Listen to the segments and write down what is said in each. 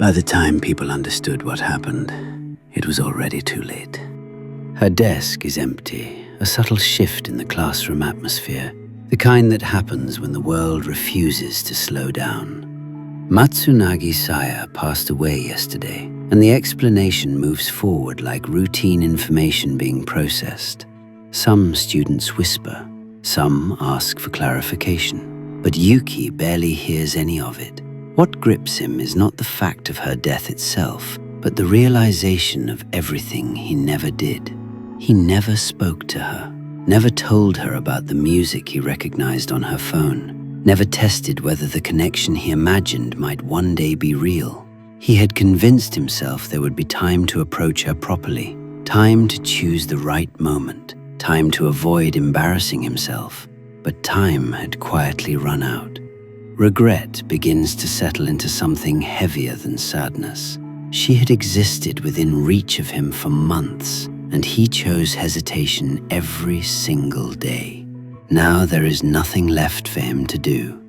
By the time people understood what happened, it was already too late. Her desk is empty, a subtle shift in the classroom atmosphere, the kind that happens when the world refuses to slow down. Matsunagi Saya passed away yesterday, and the explanation moves forward like routine information being processed. Some students whisper, some ask for clarification, but Yuki barely hears any of it. What grips him is not the fact of her death itself, but the realization of everything he never did. He never spoke to her, never told her about the music he recognized on her phone, never tested whether the connection he imagined might one day be real. He had convinced himself there would be time to approach her properly, time to choose the right moment, time to avoid embarrassing himself, but time had quietly run out. Regret begins to settle into something heavier than sadness. She had existed within reach of him for months, and he chose hesitation every single day. Now there is nothing left for him to do.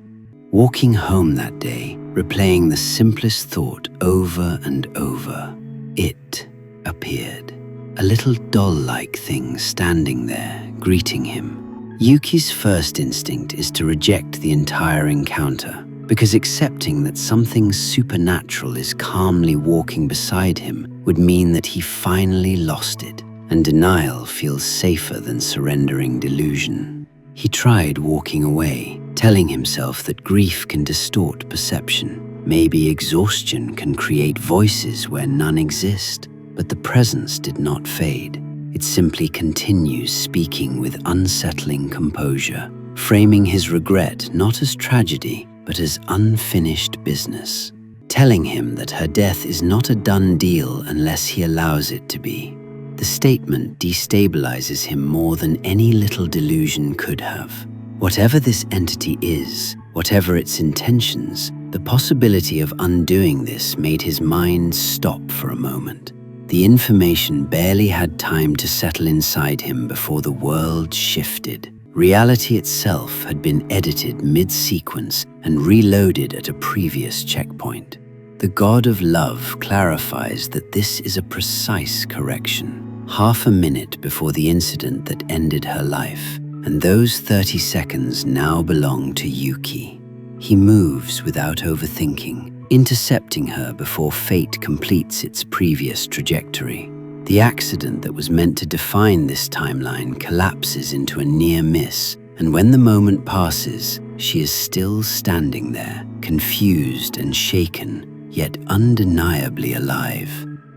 Walking home that day, replaying the simplest thought over and over, it appeared. A little doll-like thing standing there, greeting him. Yuki's first instinct is to reject the entire encounter, because accepting that something supernatural is calmly walking beside him would mean that he finally lost it, and denial feels safer than surrendering delusion. He tried walking away, telling himself that grief can distort perception. Maybe exhaustion can create voices where none exist, but the presence did not fade. It simply continues speaking with unsettling composure, framing his regret not as tragedy, but as unfinished business, telling him that her death is not a done deal unless he allows it to be. The statement destabilizes him more than any little delusion could have. Whatever this entity is, whatever its intentions, the possibility of undoing this made his mind stop for a moment. The information barely had time to settle inside him before the world shifted. Reality itself had been edited mid-sequence and reloaded at a previous checkpoint. The god of love clarifies that this is a precise correction, half a minute before the incident that ended her life, and those 30 seconds now belong to Yuki. He moves without overthinking, intercepting her before fate completes its previous trajectory. The accident that was meant to define this timeline collapses into a near miss, and when the moment passes, she is still standing there, confused and shaken, yet undeniably alive.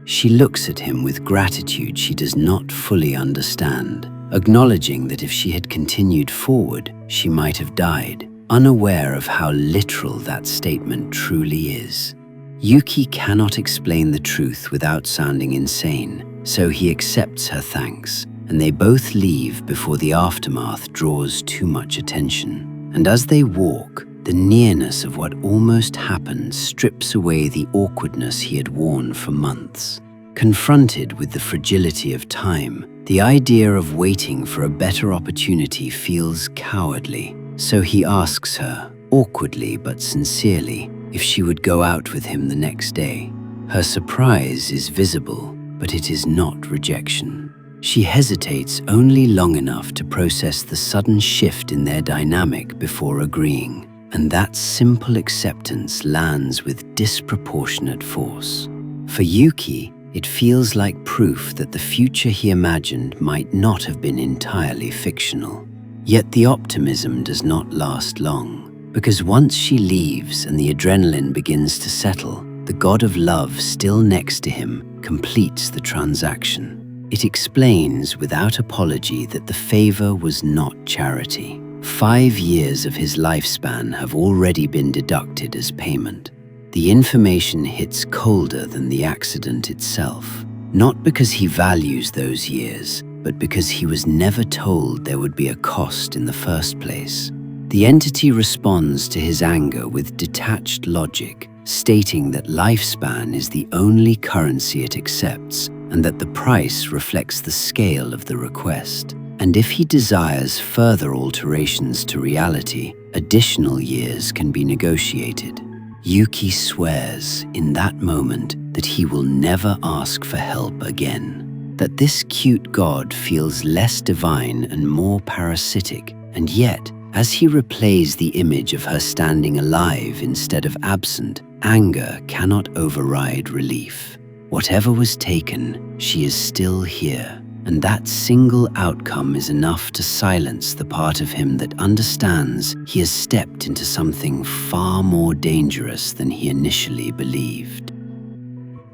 She looks at him with gratitude she does not fully understand, acknowledging that if she had continued forward, she might have died, unaware of how literal that statement truly is. Yuki cannot explain the truth without sounding insane, so he accepts her thanks, and they both leave before the aftermath draws too much attention. And as they walk, the nearness of what almost happened strips away the awkwardness he had worn for months. Confronted with the fragility of time, the idea of waiting for a better opportunity feels cowardly, so he asks her, awkwardly but sincerely, if she would go out with him the next day. Her surprise is visible, but it is not rejection. She hesitates only long enough to process the sudden shift in their dynamic before agreeing, and that simple acceptance lands with disproportionate force. For Yuki, it feels like proof that the future he imagined might not have been entirely fictional. Yet the optimism does not last long, because once she leaves and the adrenaline begins to settle, the god of love still next to him completes the transaction. It explains without apology that the favor was not charity. 5 years of his lifespan have already been deducted as payment. The information hits colder than the accident itself, not because he values those years, but because he was never told there would be a cost in the first place. The entity responds to his anger with detached logic, stating that lifespan is the only currency it accepts and that the price reflects the scale of the request. And if he desires further alterations to reality, additional years can be negotiated. Yuki swears in that moment that he will never ask for help again, that this cute god feels less divine and more parasitic, and yet, as he replays the image of her standing alive instead of absent, anger cannot override relief. Whatever was taken, she is still here, and that single outcome is enough to silence the part of him that understands he has stepped into something far more dangerous than he initially believed.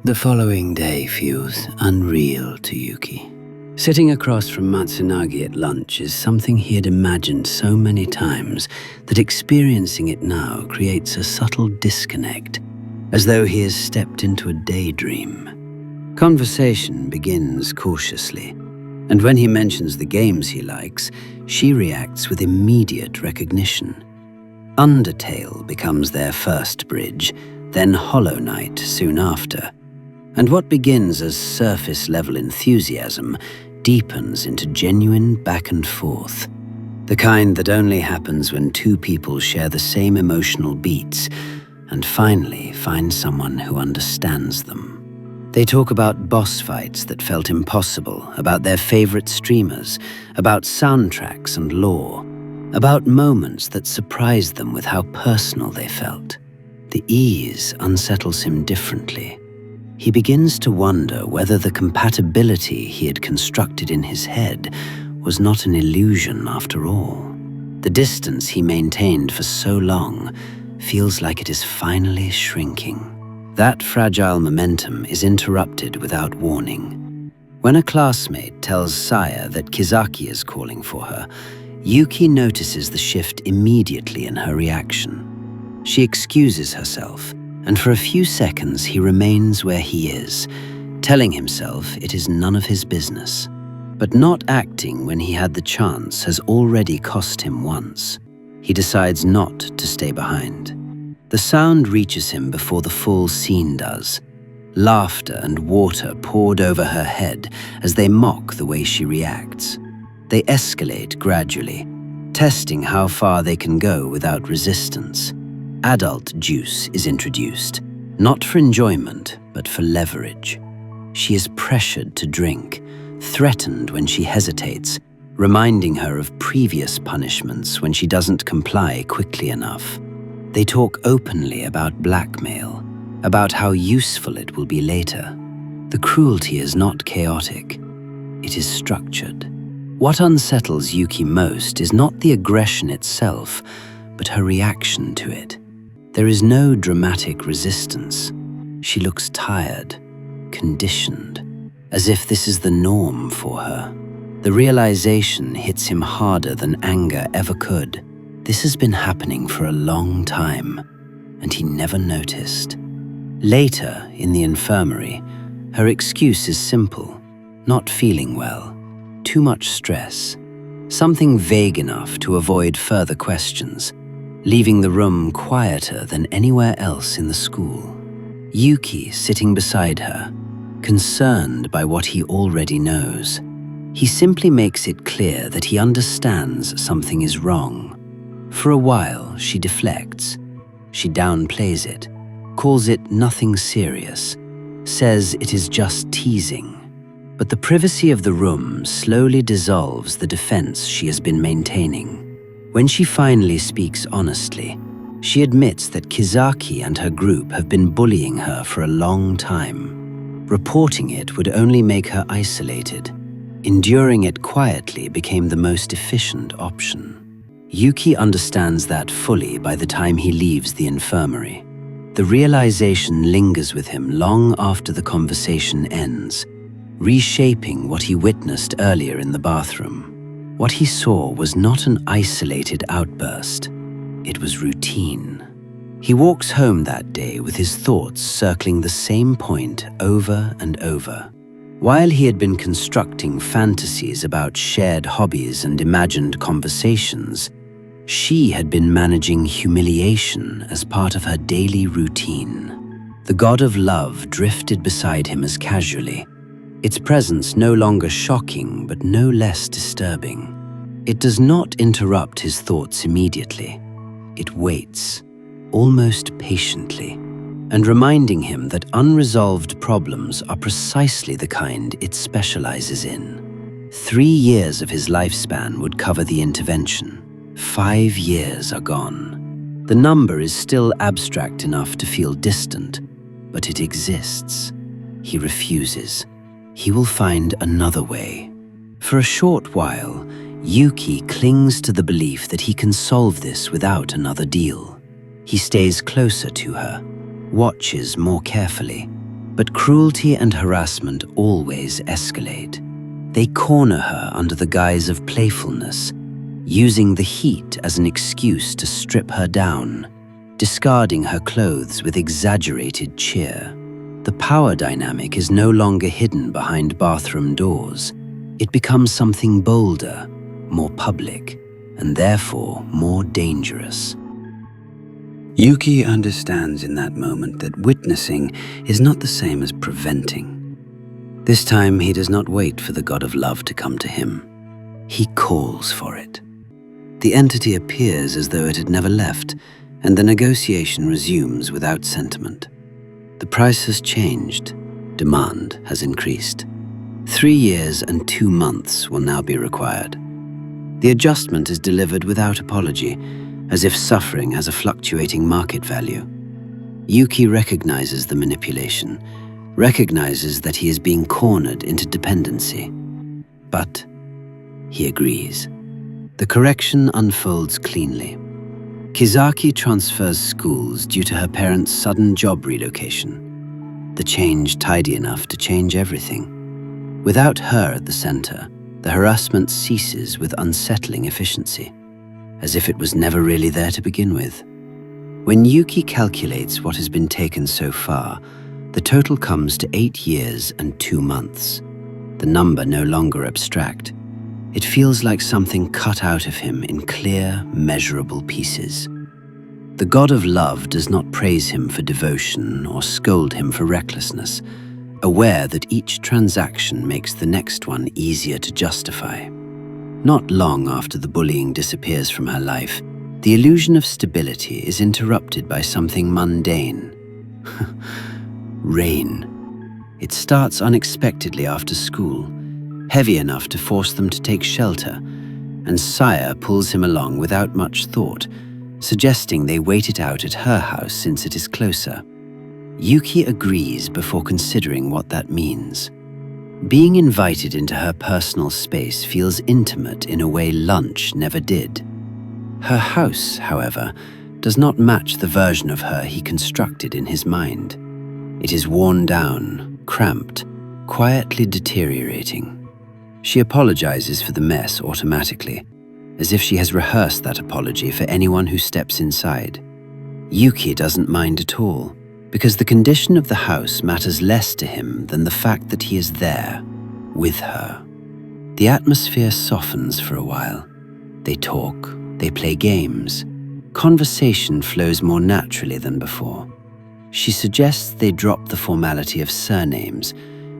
The following day feels unreal to Yuki. Sitting across from Matsunagi at lunch is something he had imagined so many times that experiencing it now creates a subtle disconnect, as though he has stepped into a daydream. Conversation begins cautiously, and when he mentions the games he likes, she reacts with immediate recognition. Undertale becomes their first bridge, then Hollow Knight soon after. And what begins as surface-level enthusiasm deepens into genuine back and forth, the kind that only happens when two people share the same emotional beats and finally find someone who understands them. They talk about boss fights that felt impossible, about their favorite streamers, about soundtracks and lore, about moments that surprised them with how personal they felt. The ease unsettles him differently. He begins to wonder whether the compatibility he had constructed in his head was not an illusion after all. The distance he maintained for so long feels like it is finally shrinking. That fragile momentum is interrupted without warning. When a classmate tells Saya that Kizaki is calling for her, Yuki notices the shift immediately in her reaction. She excuses herself, and for a few seconds he remains where he is, telling himself it is none of his business. But not acting when he had the chance has already cost him once. He decides not to stay behind. The sound reaches him before the full scene does. Laughter and water poured over her head as they mock the way she reacts. They escalate gradually, testing how far they can go without resistance. Adult juice is introduced, not for enjoyment, but for leverage. She is pressured to drink, threatened when she hesitates, reminding her of previous punishments when she doesn't comply quickly enough. They talk openly about blackmail, about how useful it will be later. The cruelty is not chaotic, it is structured. What unsettles Yuki most is not the aggression itself, but her reaction to it. There is no dramatic resistance. She looks tired, conditioned, as if this is the norm for her. The realization hits him harder than anger ever could. This has been happening for a long time, and he never noticed. Later, in the infirmary, her excuse is simple: not feeling well, too much stress, something vague enough to avoid further questions, leaving the room quieter than anywhere else in the school. Yuki sitting beside her, concerned by what he already knows. He simply makes it clear that he understands something is wrong. For a while, she deflects. She downplays it, calls it nothing serious, says it is just teasing. But the privacy of the room slowly dissolves the defense she has been maintaining. When she finally speaks honestly, she admits that Kizaki and her group have been bullying her for a long time. Reporting it would only make her isolated. Enduring it quietly became the most efficient option. Yuki understands that fully by the time he leaves the infirmary. The realization lingers with him long after the conversation ends, reshaping what he witnessed earlier in the bathroom. What he saw was not an isolated outburst. It was routine. He walks home that day with his thoughts circling the same point over and over. While he had been constructing fantasies about shared hobbies and imagined conversations, she had been managing humiliation as part of her daily routine. The god of love drifted beside him as casually, its presence no longer shocking but no less disturbing. It does not interrupt his thoughts immediately. It waits. almost patiently, and reminding him that unresolved problems are precisely the kind it specializes in. 3 years of his lifespan would cover the intervention. 5 years are gone. The number is still abstract enough to feel distant, but it exists. He refuses. He will find another way. For a short while, Yuki clings to the belief that he can solve this without another deal. He stays closer to her, watches more carefully, but cruelty and harassment always escalate. They corner her under the guise of playfulness, using the heat as an excuse to strip her down, discarding her clothes with exaggerated cheer. The power dynamic is no longer hidden behind bathroom doors. It becomes something bolder, more public, and therefore more dangerous. Yuki understands in that moment that witnessing is not the same as preventing. This time he does not wait for the god of love to come to him. He calls for it. The entity appears as though it had never left, and the negotiation resumes without sentiment. The price has changed. Demand has increased. 3 years and 2 months will now be required. The adjustment is delivered without apology, as if suffering has a fluctuating market value. Yuki recognizes the manipulation, recognizes that he is being cornered into dependency. But he agrees. The correction unfolds cleanly. Kizaki transfers schools due to her parents' sudden job relocation. The change tidy enough to change everything. Without her at the center, the harassment ceases with unsettling efficiency, as if it was never really there to begin with. When Yuki calculates what has been taken so far, the total comes to 8 years and 2 months. The number no longer abstract. It feels like something cut out of him in clear, measurable pieces. The god of love does not praise him for devotion or scold him for recklessness, aware that each transaction makes the next one easier to justify. Not long after the bullying disappears from her life, the illusion of stability is interrupted by something mundane. Rain. It starts unexpectedly after school, heavy enough to force them to take shelter, and Saya pulls him along without much thought, suggesting they wait it out at her house since it is closer. Yuki agrees before considering what that means. Being invited into her personal space feels intimate in a way lunch never did. Her house, however, does not match the version of her he constructed in his mind. It is worn down, cramped, quietly deteriorating. She apologizes for the mess automatically, as if she has rehearsed that apology for anyone who steps inside. Yuki doesn't mind at all, because the condition of the house matters less to him than the fact that he is there, with her. The atmosphere softens for a while. They talk, they play games. Conversation flows more naturally than before. She suggests they drop the formality of surnames,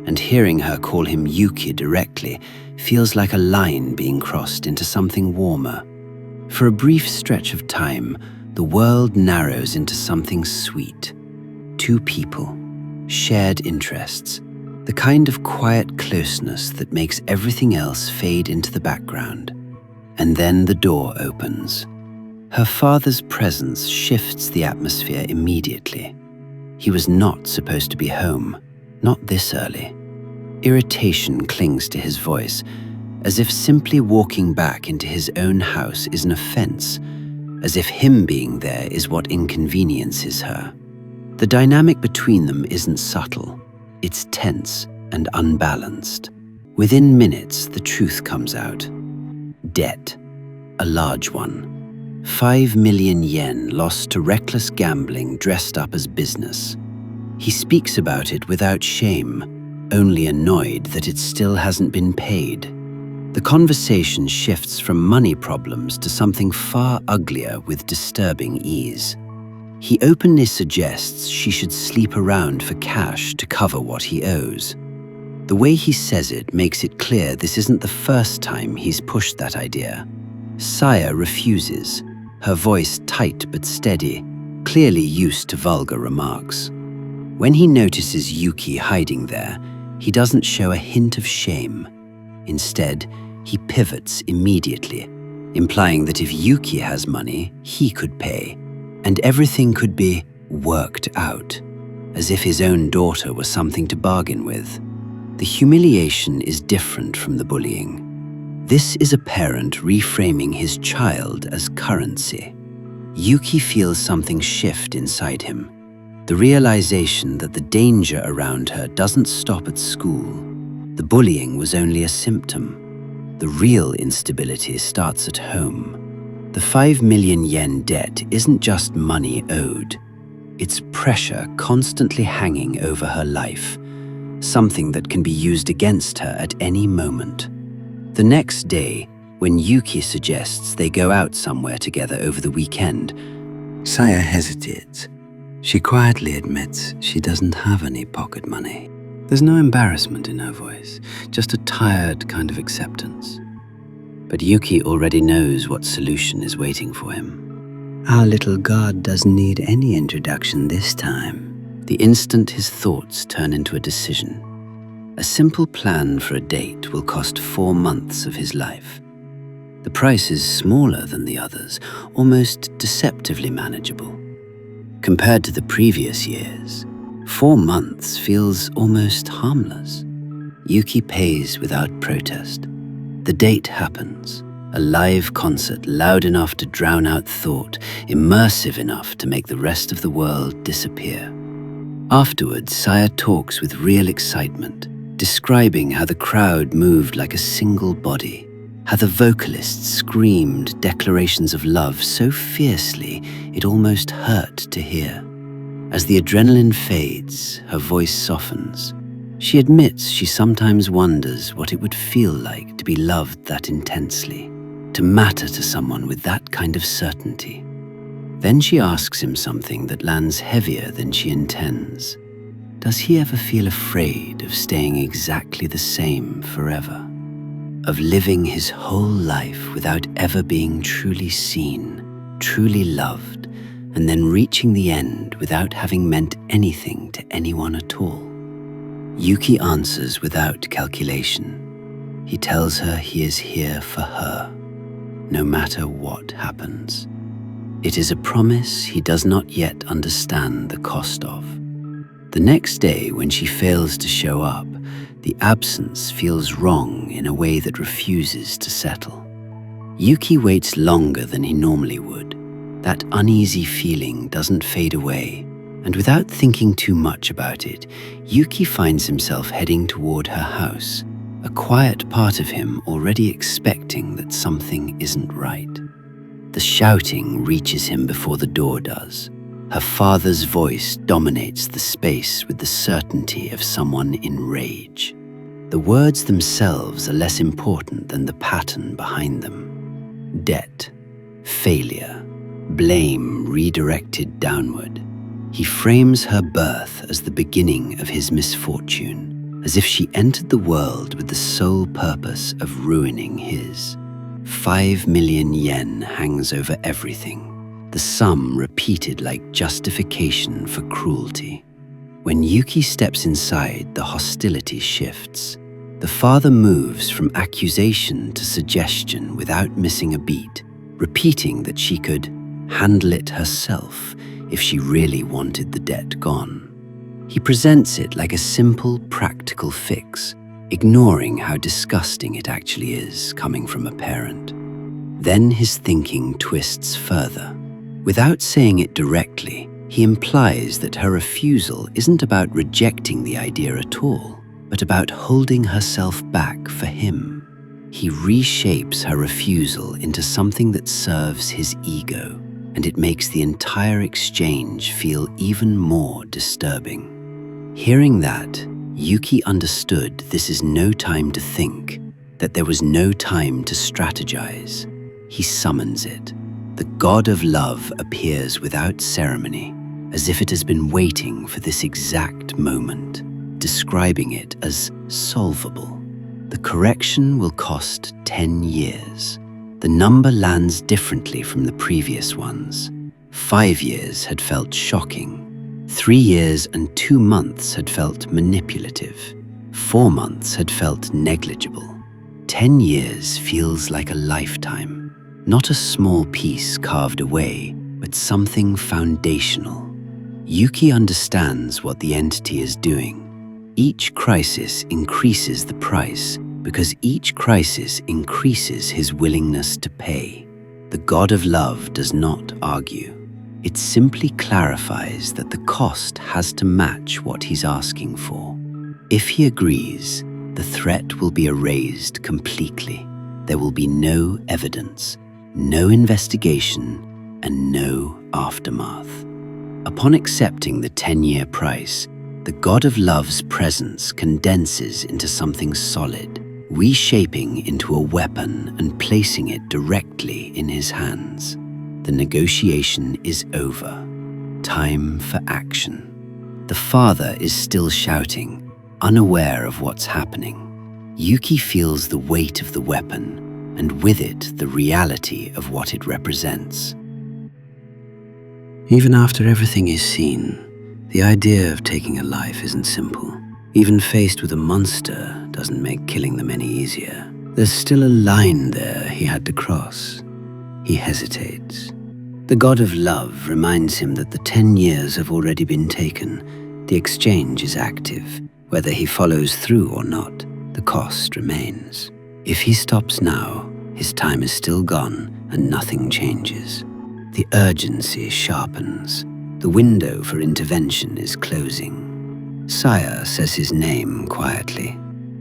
and hearing her call him Yuki directly feels like a line being crossed into something warmer. For a brief stretch of time, the world narrows into something sweet. 2 people, shared interests, the kind of quiet closeness that makes everything else fade into the background. And then the door opens. Her father's presence shifts the atmosphere immediately. He was not supposed to be home. Not this early. Irritation clings to his voice, as if simply walking back into his own house is an offense, as if him being there is what inconveniences her. The dynamic between them isn't subtle. It's tense and unbalanced. Within minutes, the truth comes out. Debt. A large one. 5 million yen lost to reckless gambling dressed up as business. He speaks about it without shame, only annoyed that it still hasn't been paid. The conversation shifts from money problems to something far uglier with disturbing ease. He openly suggests she should sleep around for cash to cover what he owes. The way he says it makes it clear this isn't the first time he's pushed that idea. Saya refuses, her voice tight but steady. clearly used to vulgar remarks. When he notices Yuki hiding there, he doesn't show a hint of shame. Instead, he pivots immediately, implying that if Yuki has money, he could pay, and everything could be worked out, as if his own daughter was something to bargain with. The humiliation is different from the bullying. This is a parent reframing his child as currency. Yuki feels something shift inside him, the realization that the danger around her doesn't stop at school. The bullying was only a symptom. The real instability starts at home. The 5 million yen debt isn't just money owed. It's pressure constantly hanging over her life, something that can be used against her at any moment. The next day, when Yuki suggests they go out somewhere together over the weekend, Saya hesitates. She quietly admits she doesn't have any pocket money. There's no embarrassment in her voice, just a tired kind of acceptance. But Yuki already knows what solution is waiting for him. Our little god doesn't need any introduction this time. The instant his thoughts turn into a decision. A simple plan for a date will cost 4 months of his life. The price is smaller than the others, almost deceptively manageable. Compared to the previous years, 4 months feels almost harmless. Yuki pays without protest. The date happens, a live concert loud enough to drown out thought, immersive enough to make the rest of the world disappear. Afterwards, Saya talks with real excitement, describing how the crowd moved like a single body, how the vocalists screamed declarations of love so fiercely it almost hurt to hear. As the adrenaline fades, her voice softens. She admits she sometimes wonders what it would feel like to be loved that intensely, to matter to someone with that kind of certainty. Then she asks him something that lands heavier than she intends. Does he ever feel afraid of staying exactly the same forever? Of living his whole life without ever being truly seen, truly loved, and then reaching the end without having meant anything to anyone at all? Yuki answers without calculation. He tells her he is here for her, no matter what happens. It is a promise he does not yet understand the cost of. The next day, when she fails to show up, the absence feels wrong in a way that refuses to settle. Yuki waits longer than he normally would. That uneasy feeling doesn't fade away, and without thinking too much about it, Yuki finds himself heading toward her house, a quiet part of him already expecting that something isn't right. The shouting reaches him before the door does. Her father's voice dominates the space with the certainty of someone in rage. The words themselves are less important than the pattern behind them. Debt, failure, blame redirected downward. He frames her birth as the beginning of his misfortune, as if she entered the world with the sole purpose of ruining his. 5 million yen hangs over everything, the sum repeated like justification for cruelty. When Yuki steps inside, the hostility shifts. The father moves from accusation to suggestion without missing a beat, repeating that she could handle it herself if she really wanted the debt gone. He presents it like a simple, practical fix, ignoring how disgusting it actually is coming from a parent. Then his thinking twists further. Without saying it directly, he implies that her refusal isn't about rejecting the idea at all, but about holding herself back for him. He reshapes her refusal into something that serves his ego, and it makes the entire exchange feel even more disturbing. Hearing that, Yuki understood this is no time to think, that there was no time to strategize. He summons it. The god of love appears without ceremony, as if it has been waiting for this exact moment, describing it as solvable. The correction will cost 10 years. The number lands differently from the previous ones. 5 years had felt shocking. 3 years and 2 months had felt manipulative. 4 months had felt negligible. 10 years feels like a lifetime. Not a small piece carved away, but something foundational. Yuki understands what the entity is doing. Each crisis increases the price because each crisis increases his willingness to pay. The God of Love does not argue. It simply clarifies that the cost has to match what he's asking for. If he agrees, the threat will be erased completely. There will be no evidence, no investigation, and no aftermath. Upon accepting the 10-year price, the God of Love's presence condenses into something solid, reshaping into a weapon and placing it directly in his hands. The negotiation is over. Time for action. The father is still shouting, unaware of what's happening. Yuki feels the weight of the weapon, and with it the reality of what it represents. Even after everything is seen, the idea of taking a life isn't simple. Even faced with a monster doesn't make killing them any easier. There's still a line there he had to cross. He hesitates. The God of Love reminds him that the 10 years have already been taken. The exchange is active. Whether he follows through or not, the cost remains. If he stops now, his time is still gone and nothing changes. The urgency sharpens. The window for intervention is closing. Sire says his name quietly,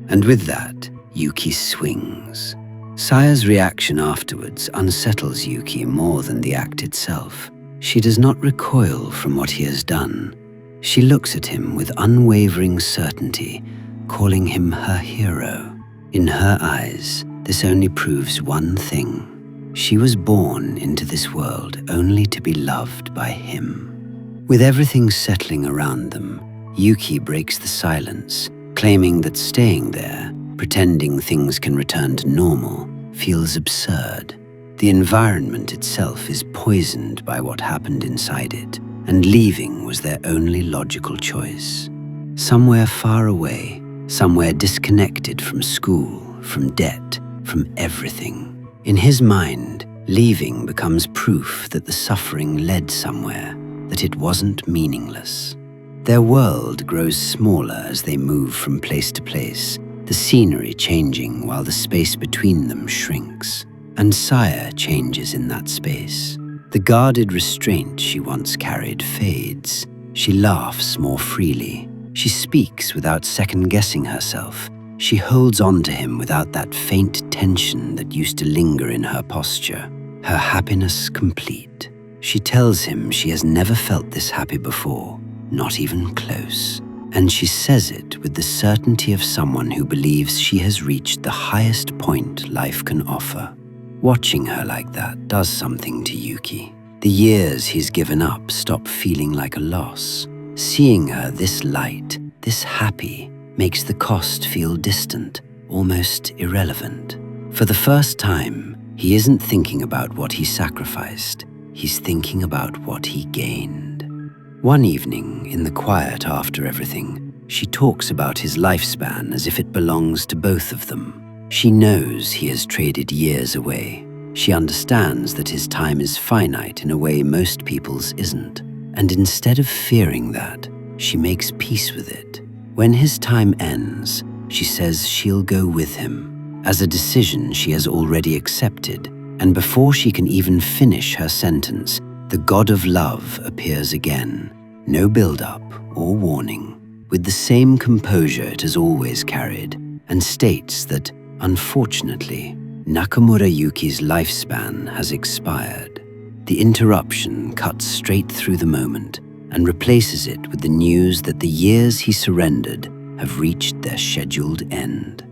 and with that, Yuki swings. Sire's reaction afterwards unsettles Yuki more than the act itself. She does not recoil from what he has done. She looks at him with unwavering certainty, calling him her hero. In her eyes, this only proves one thing. She was born into this world only to be loved by him. With everything settling around them, Yuki breaks the silence, claiming that staying there, pretending things can return to normal, feels absurd. The environment itself is poisoned by what happened inside it, and leaving was their only logical choice. Somewhere far away, somewhere disconnected from school, from debt, from everything. In his mind, leaving becomes proof that the suffering led somewhere, that it wasn't meaningless. Their world grows smaller as they move from place to place, the scenery changing while the space between them shrinks. And Sire changes in that space. The guarded restraint she once carried fades. She laughs more freely. She speaks without second-guessing herself. She holds on to him without that faint tension that used to linger in her posture. Her happiness complete. She tells him she has never felt this happy before, not even close. And she says it with the certainty of someone who believes she has reached the highest point life can offer. Watching her like that does something to Yuki. The years he's given up stop feeling like a loss. Seeing her this light, this happy, makes the cost feel distant, almost irrelevant. For the first time, he isn't thinking about what he sacrificed. He's thinking about what he gained. One evening, in the quiet after everything, she talks about his lifespan as if it belongs to both of them. She knows he has traded years away. She understands that his time is finite in a way most people's isn't. And instead of fearing that, she makes peace with it. When his time ends, she says she'll go with him, as a decision she has already accepted. And before she can even finish her sentence, the God of Love appears again. No build-up or warning, with the same composure it has always carried, and states that, unfortunately, Nakamura Yuki's lifespan has expired. The interruption cuts straight through the moment and replaces it with the news that the years he surrendered have reached their scheduled end.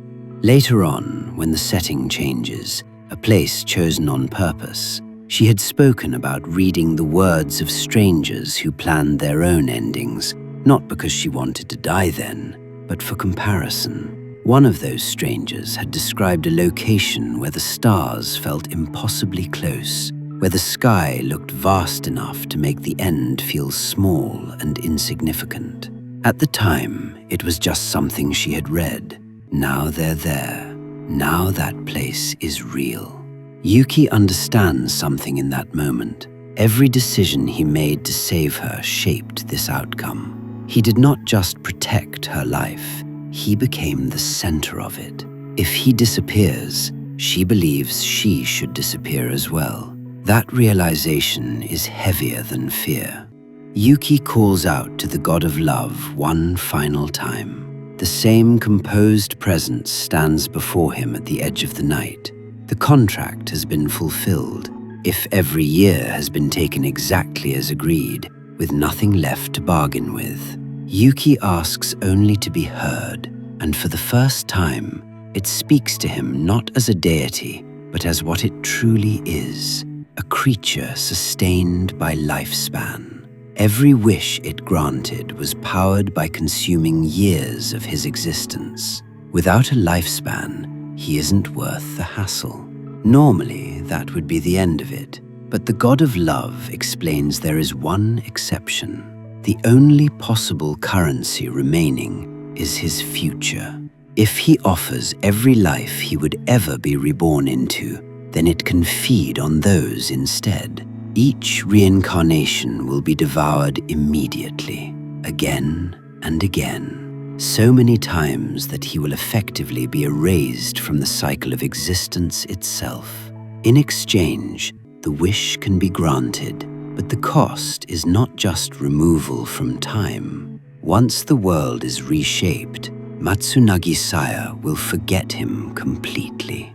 Later on, when the setting changes, a place chosen on purpose, she had spoken about reading the words of strangers who planned their own endings, not because she wanted to die then, but for comparison. One of those strangers had described a location where the stars felt impossibly close, where the sky looked vast enough to make the end feel small and insignificant. At the time, it was just something she had read. Now they're there. Now that place is real. Yuki understands something in that moment. Every decision he made to save her shaped this outcome. He did not just protect her life, he became the center of it. If he disappears, she believes she should disappear as well. That realization is heavier than fear. Yuki calls out to the god of love one final time. The same composed presence stands before him at the edge of the night. The contract has been fulfilled. If every year has been taken exactly as agreed, with nothing left to bargain with, Yuki asks only to be heard, and for the first time, it speaks to him not as a deity, but as what it truly is, a creature sustained by lifespan. Every wish it granted was powered by consuming years of his existence. Without a lifespan, he isn't worth the hassle. Normally, that would be the end of it, but the god of love explains there is one exception. The only possible currency remaining is his future. If he offers every life he would ever be reborn into, then it can feed on those instead. Each reincarnation will be devoured immediately, again and again, so many times that he will effectively be erased from the cycle of existence itself. In exchange, the wish can be granted, but the cost is not just removal from time. Once the world is reshaped, Matsunagi Saya will forget him completely.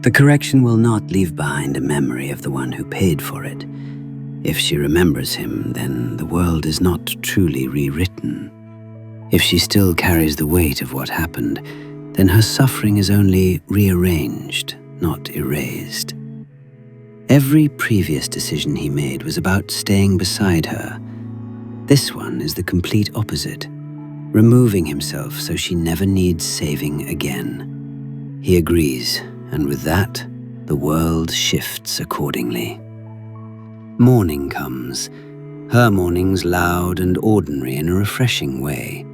The correction will not leave behind a memory of the one who paid for it. If she remembers him, then the world is not truly rewritten. If she still carries the weight of what happened, then her suffering is only rearranged, not erased. Every previous decision he made was about staying beside her. This one is the complete opposite, removing himself so she never needs saving again. He agrees, and with that, the world shifts accordingly. Morning comes. Her morning's loud and ordinary in a refreshing way.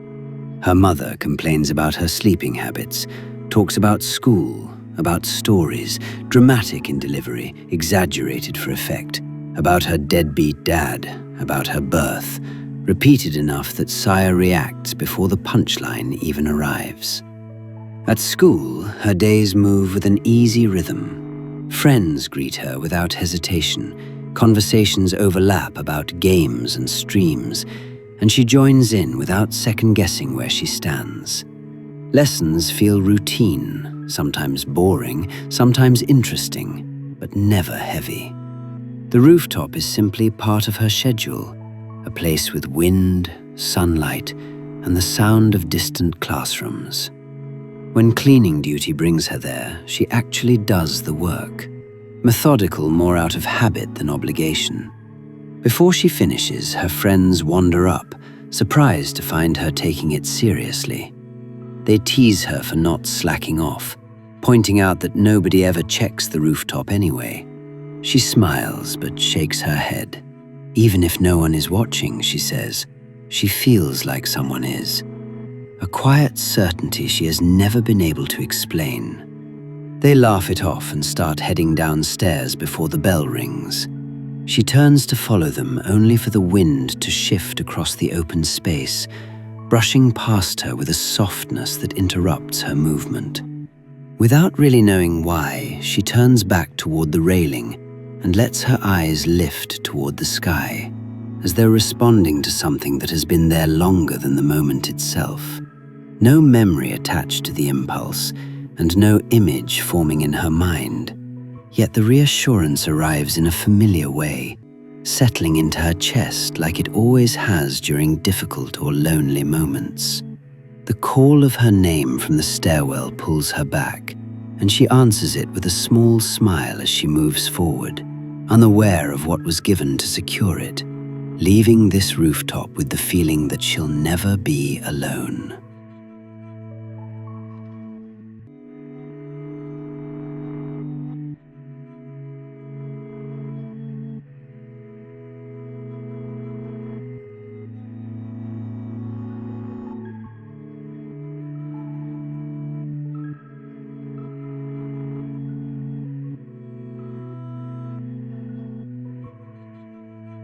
Her mother complains about her sleeping habits, talks about school, about stories, dramatic in delivery, exaggerated for effect, about her deadbeat dad, about her birth, repeated enough that Saya reacts before the punchline even arrives. At school, her days move with an easy rhythm. Friends greet her without hesitation. Conversations overlap about games and streams, and she joins in without second-guessing where she stands. Lessons feel routine, sometimes boring, sometimes interesting, but never heavy. The rooftop is simply part of her schedule, a place with wind, sunlight, and the sound of distant classrooms. When cleaning duty brings her there, she actually does the work, methodical more out of habit than obligation. Before she finishes, her friends wander up, surprised to find her taking it seriously. They tease her for not slacking off, pointing out that nobody ever checks the rooftop anyway. She smiles but shakes her head. Even if no one is watching, she says, she feels like someone is. A quiet certainty she has never been able to explain. They laugh it off and start heading downstairs before the bell rings. She turns to follow them only for the wind to shift across the open space, brushing past her with a softness that interrupts her movement. Without really knowing why, she turns back toward the railing and lets her eyes lift toward the sky, as though responding to something that has been there longer than the moment itself. No memory attached to the impulse, and no image forming in her mind. Yet the reassurance arrives in a familiar way, settling into her chest like it always has during difficult or lonely moments. The call of her name from the stairwell pulls her back, and she answers it with a small smile as she moves forward, unaware of what was given to secure it, leaving this rooftop with the feeling that she'll never be alone.